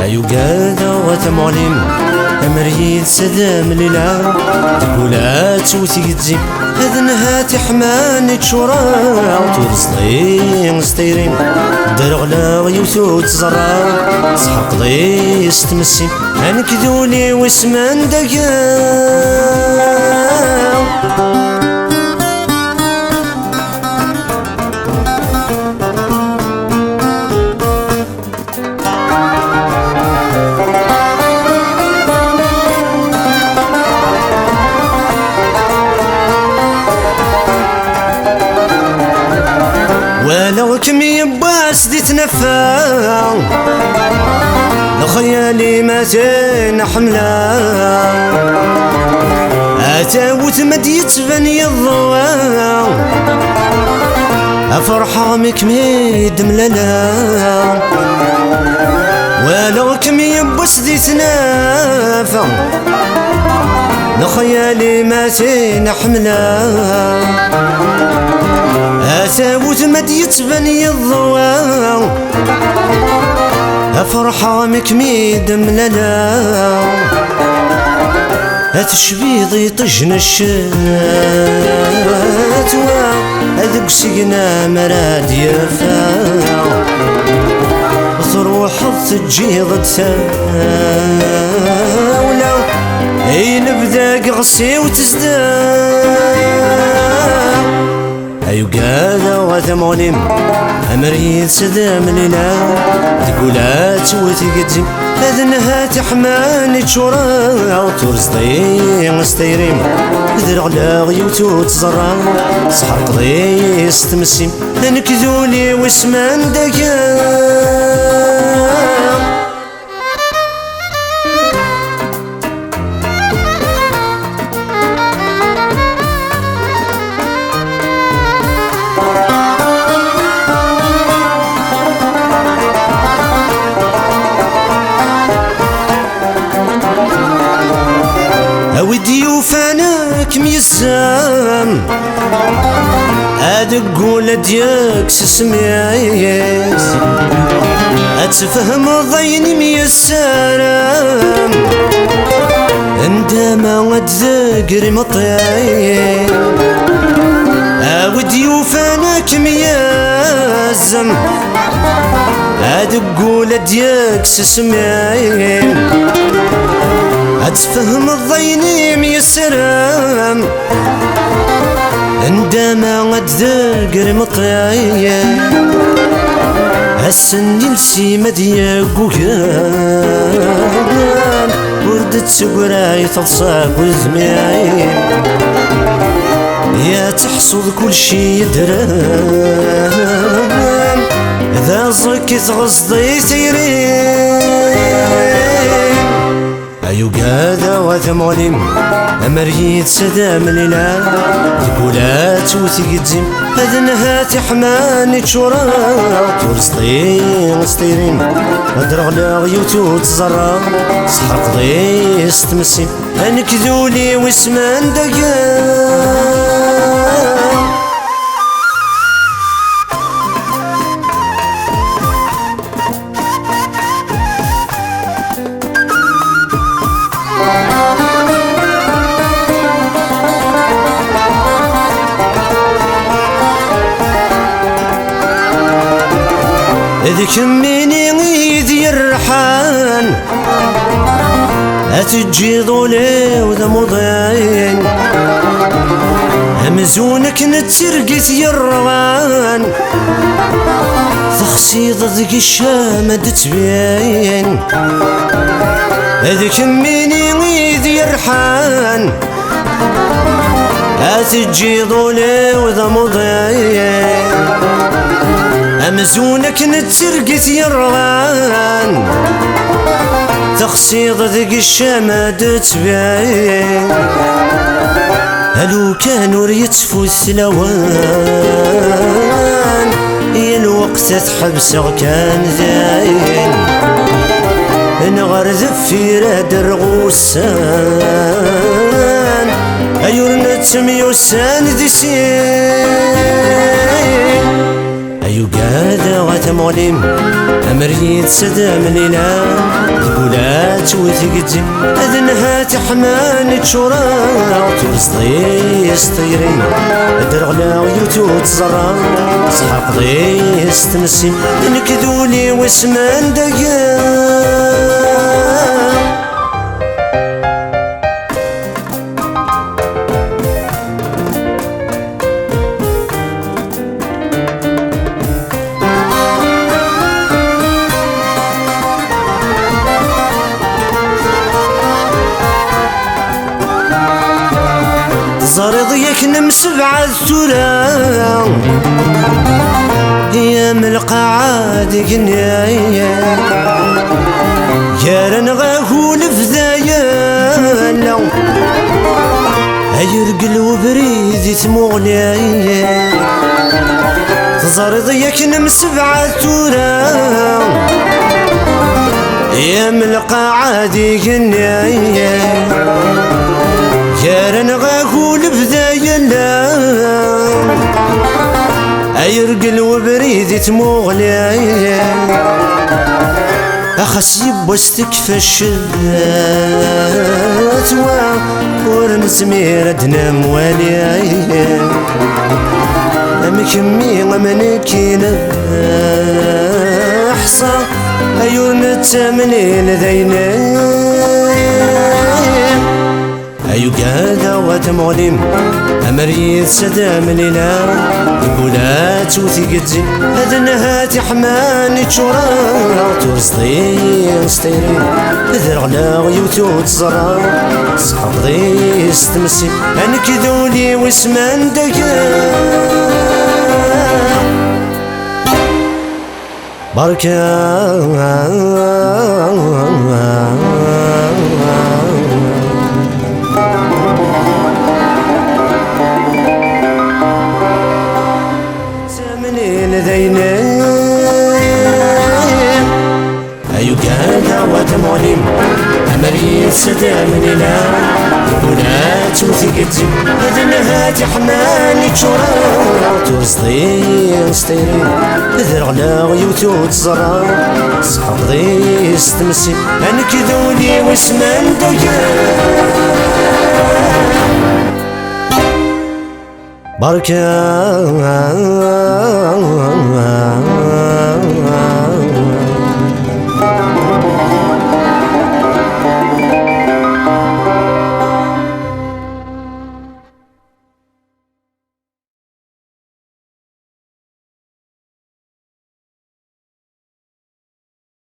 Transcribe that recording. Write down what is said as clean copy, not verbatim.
أيو قادا وتمعلم أمريد سدام ليلة تقولات وتيتزي هذا نهاتي حمان تشورا تورصلي ستيرين درغلا ويوثو تزرا صحق ضي استمسي هنكذولي واسمان دقا ولو كم يباس دي تنفى لخيالي ما زين حملا أتاوت مد يتبني الضوء أفرحة مكميد مللا ولو كم يباس دي تنفى لخيالي ما زين حملا أتاوت مد يتبني الضوء أفرحة مكميد مللا أتشبيضي طجن الشات أذق سيقنا مراد يفا تروح تجيض تساولا اي نبدا قغسي وتزداد أيو قادا وثمونيم أمريد سدام ليلة تقولات وتقدم هذا نهاتي حماني تشورا وتورزطي ستيريم ذرغلا غيوتو تزرا صحر قضي استمسيم نكذولي واسمان دقا ودي وفانك ميزام أدقول دياك سسميايس أتفهم ضيني ميسارام عندما أتذكر مطياي ودي وفانك ميزام أدقول دياك سسميايس أتفهم الضيني ميسرام عندما أتذكر مطياي السني لسيمة ديا قوكان وردت سقراي تلصاق وزمياي يا تحصد كل شي يدرام إذا زكيت غصدي تيرين أيو قادا وثمونيم أمريد سدام ليلة تقولات وتقدم هذا نهاتي حماني تشورا تورصطي ستيرين درغلا غيوتو تزرا صحر قضي استمسي هنكذولي واسمان دقا ذيك مني غيدي الرحان أتجي ضولي وذا مضين همزونك نترقت يروان تخسي ضدك الشامة تبين ذيك مني غيدي الرحان أتجي ضولي وذا مضين أمزونك نترقت يروان تخسي ضدك الشماد تبين هلو كانوا يتفو السلوان يا الوقت تحبسغ كان ذاين نغرذ في راد الرغوسان أيورنا تميوسان ذي سين أيو قادا وثموليم أمريد سدام ليلة تقولات وثقتي أذنها تحمان تشورا توصدي ستيري درغلا ويوتو تزرع صحاق ضي استمسي نكذولي واسمان دقا زريض يكنم سبعة ثورة هي من القاعات قنيايا يا رنغاهو الفذايا لو هيرقل وبريد تمغليايا زريض يكنم سبعة ثورة هي من القاعات قنيايا يا رنغاهو الفذايا أيرقل وبريد تمغلي أخس يبوستك فشلت ورنزمير أدنا موالي أمكمي غمنكينا أحصى أيورن التامنين ذينا أيو قادا وتمغلم أمريد سدام ليلا يقولات وثقتي أذنها تحمان تشورا تورصدي ستيري ذرغلا ويوتو تزرع صحابضي استمسي أنكذولي واسمان دقا بركة لدينا أيو قادا وتمغلم أمريد سدام ليلا يقولات وثقتي أذنها تحماني تشورا تورصدي ستيري ذرغلا ويوتو تزرع صحابضي استمسي أنكذولي واسمان دقا بركة